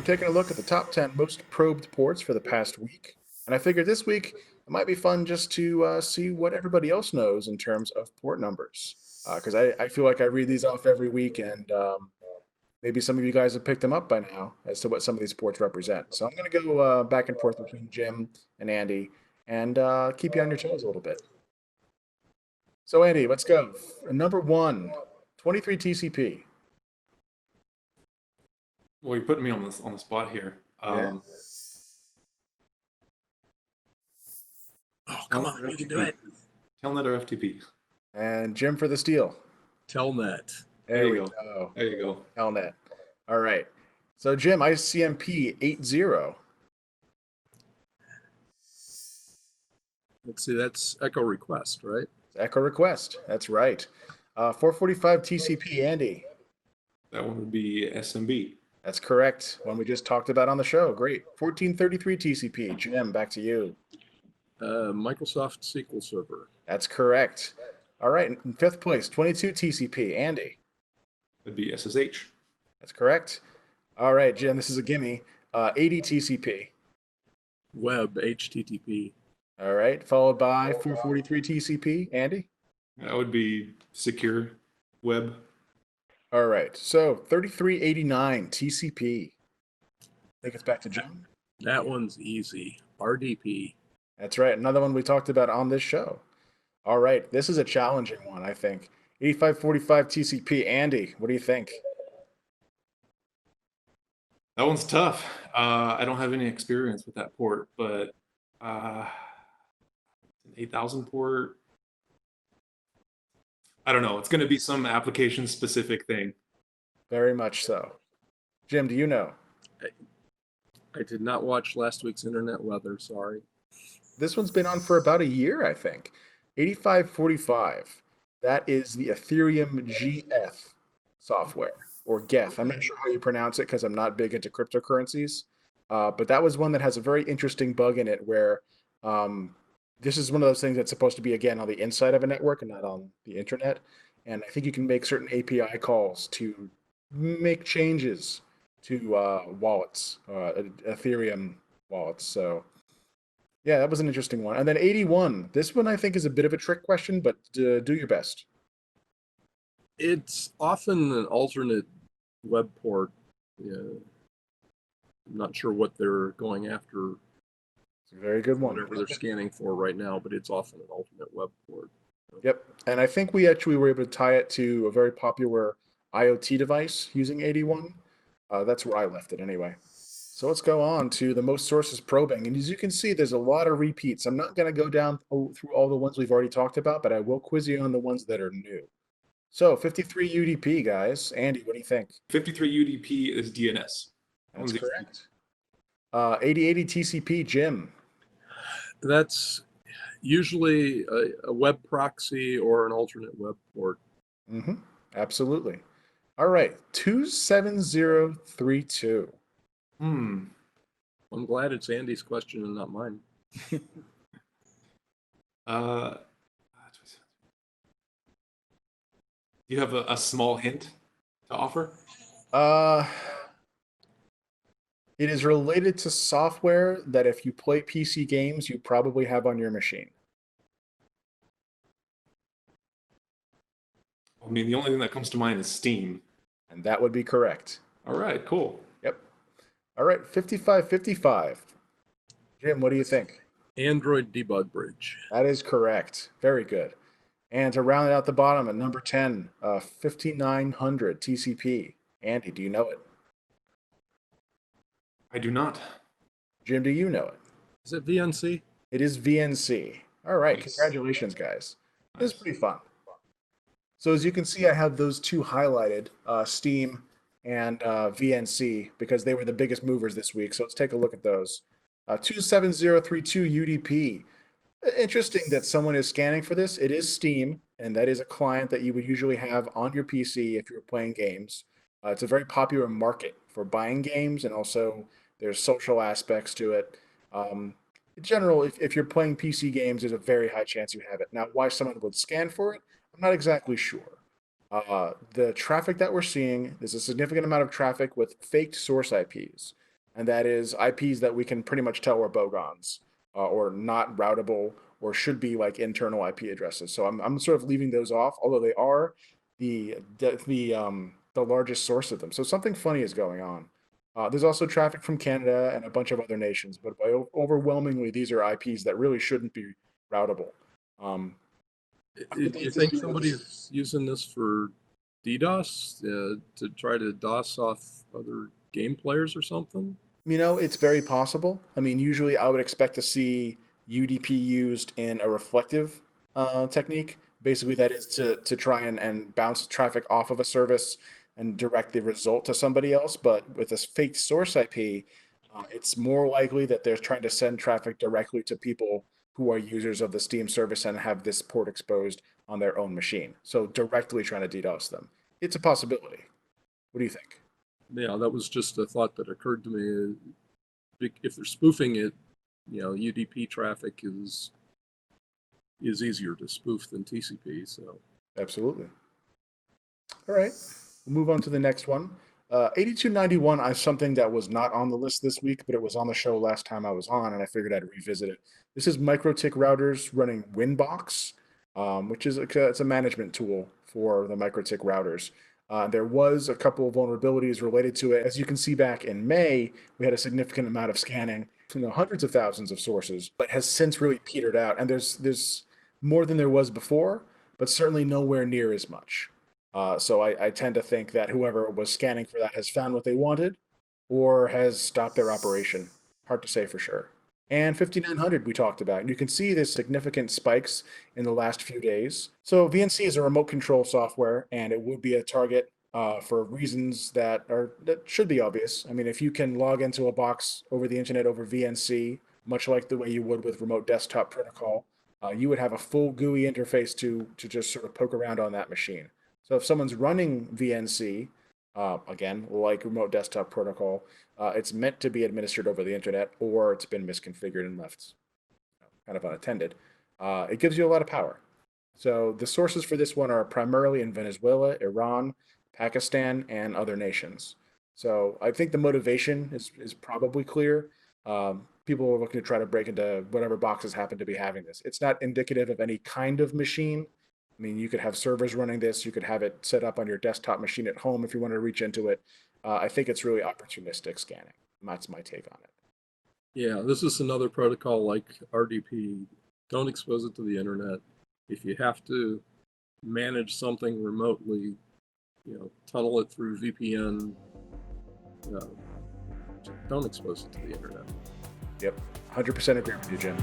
taking a look at the top 10 most probed ports for the past week. And I figured this week it might be fun just to see what everybody else knows in terms of port numbers. Because I feel like I read these off every week, and maybe some of you guys have picked them up by now as to what some of these ports represent. So I'm going to go back and forth between Jim and Andy and keep you on your toes a little bit. So, Andy, let's go. Number one, 23 TCP. Well, you're putting me on the spot here. Yeah. Oh, come on, you can do it. Telnet or FTP? And Jim for the steal. Telnet. There we go. go. There you go. Telnet. All right. So, Jim, ICMP 80. Let's see, that's echo request, right? Echo request. That's right. 445 TCP, Andy. That one would be SMB. That's correct. One we just talked about on the show. Great. 1433 TCP. Jim, back to you. Microsoft SQL Server. That's correct. All right. In fifth place, 22 TCP. Andy. That'd be SSH. That's correct. All right, Jim, this is a gimme. 80 TCP. Web HTTP. All right. Followed by 443 TCP. Andy. That would be secure web. All right. So 3389 TCP. I think it's back to Jim. That one's easy. RDP. That's right. Another one we talked about on this show. All right. This is a challenging one, I think. 8545 TCP. Andy, what do you think? That one's tough. I don't have any experience with that port, but an 8000 port. I don't know. It's going to be some application specific thing. Very much so. Jim, do you know? I did not watch last week's internet weather, sorry. This one's been on for about a year, I think. 8545. That is the Ethereum GF software, or Geth. I'm not sure how you pronounce it because I'm not big into cryptocurrencies. But that was one that has a very interesting bug in it where this is one of those things that's supposed to be, again, on the inside of a network and not on the internet. And I think you can make certain API calls to make changes to wallets, Ethereum wallets. So, yeah, that was an interesting one. And then 81. This one I think is a bit of a trick question, but do your best. It's often an alternate web port. Yeah. I'm not sure what they're going after. It's a very good one. Whatever they're scanning for right now, but it's often an alternate web port. Yep. And I think we actually were able to tie it to a very popular IoT device using 81. That's where I left it anyway. So let's go on to the most sources probing. And as you can see, there's a lot of repeats. I'm not going to go down through all the ones we've already talked about, but I will quiz you on the ones that are new. So 53 UDP, guys. Andy, what do you think? 53 UDP is DNS. That's correct. 8080 TCP, Jim. That's usually a web proxy or an alternate web port. Mm-hmm. Absolutely. All right. 27032. I'm glad it's Andy's question and not mine. Do you have a small hint to offer? It is related to software that if you play PC games, you probably have on your machine. I mean, the only thing that comes to mind is Steam. And that would be correct. All right, cool. Yep. All right, 5555. Jim, what do you think? Android Debug Bridge. That is correct. Very good. And to round it out the bottom at number 10, 5900 TCP. Andy, do you know it? I do not. Jim, do you know it? Is it VNC? It is VNC. All right, Nice. Congratulations, guys. This is pretty fun. So as you can see, I have those two highlighted, Steam and VNC, because they were the biggest movers this week. So let's take a look at those. 27032 UDP. Interesting that someone is scanning for this. It is Steam, and that is a client that you would usually have on your PC if you're playing games. It's a very popular market for buying games, and also there's social aspects to it. In general, if you're playing PC games, there's a very high chance you have it. Now, why someone would scan for it, I'm not exactly sure. The traffic that we're seeing, there's a significant amount of traffic with faked source IPs. and that is IPs that we can pretty much tell are bogons or not routable or should be like internal IP addresses. So I'm sort of leaving those off, although they are the largest source of them. So something funny is going on. There's also traffic from Canada and a bunch of other nations, but overwhelmingly these are IPs that really shouldn't be routable. You think somebody's using this for DDoS to try to DOS off other game players or something? It's very possible. I mean, usually I would expect to see UDP used in a reflective technique. Basically, that is to try and bounce traffic off of a service and direct the result to somebody else. But with this fake source IP, it's more likely that they're trying to send traffic directly to people who are users of the Steam service and have this port exposed on their own machine. So directly trying to DDoS them. It's a possibility. What do you think? Yeah, that was just a thought that occurred to me. If they're spoofing it, UDP traffic is easier to spoof than TCP. So Absolutely. All right, we'll move on to the next one. 8291 is something that was not on the list this week, but it was on the show last time I was on, and I figured I'd revisit it. This is Mikrotik routers running Winbox, which is it's a management tool for the Mikrotik routers. There was a couple of vulnerabilities related to it. As you can see back in May, we had a significant amount of scanning, hundreds of thousands of sources, but has since really petered out. And there's more than there was before, but certainly nowhere near as much. So I tend to think that whoever was scanning for that has found what they wanted or has stopped their operation. Hard to say for sure. And 5900 we talked about. You can see there's significant spikes in the last few days. So VNC is a remote control software, and it would be a target for reasons that should be obvious. I mean, if you can log into a box over the internet over VNC, much like the way you would with remote desktop protocol, you would have a full GUI interface to just sort of poke around on that machine. So if someone's running VNC, again, like remote desktop protocol, it's meant to be administered over the internet, or it's been misconfigured and left kind of unattended. It gives you a lot of power. So the sources for this one are primarily in Venezuela, Iran, Pakistan, and other nations. So I think the motivation is probably clear. People are looking to try to break into whatever boxes happen to be having this. It's not indicative of any kind of machine. I mean, you could have servers running this. You could have it set up on your desktop machine at home if you wanted to reach into it. I think it's really opportunistic scanning. That's my take on it. Yeah, this is another protocol like RDP. Don't expose it to the internet. If you have to manage something remotely, tunnel it through VPN. Don't expose it to the internet. Yep, 100% agree with you, Jim.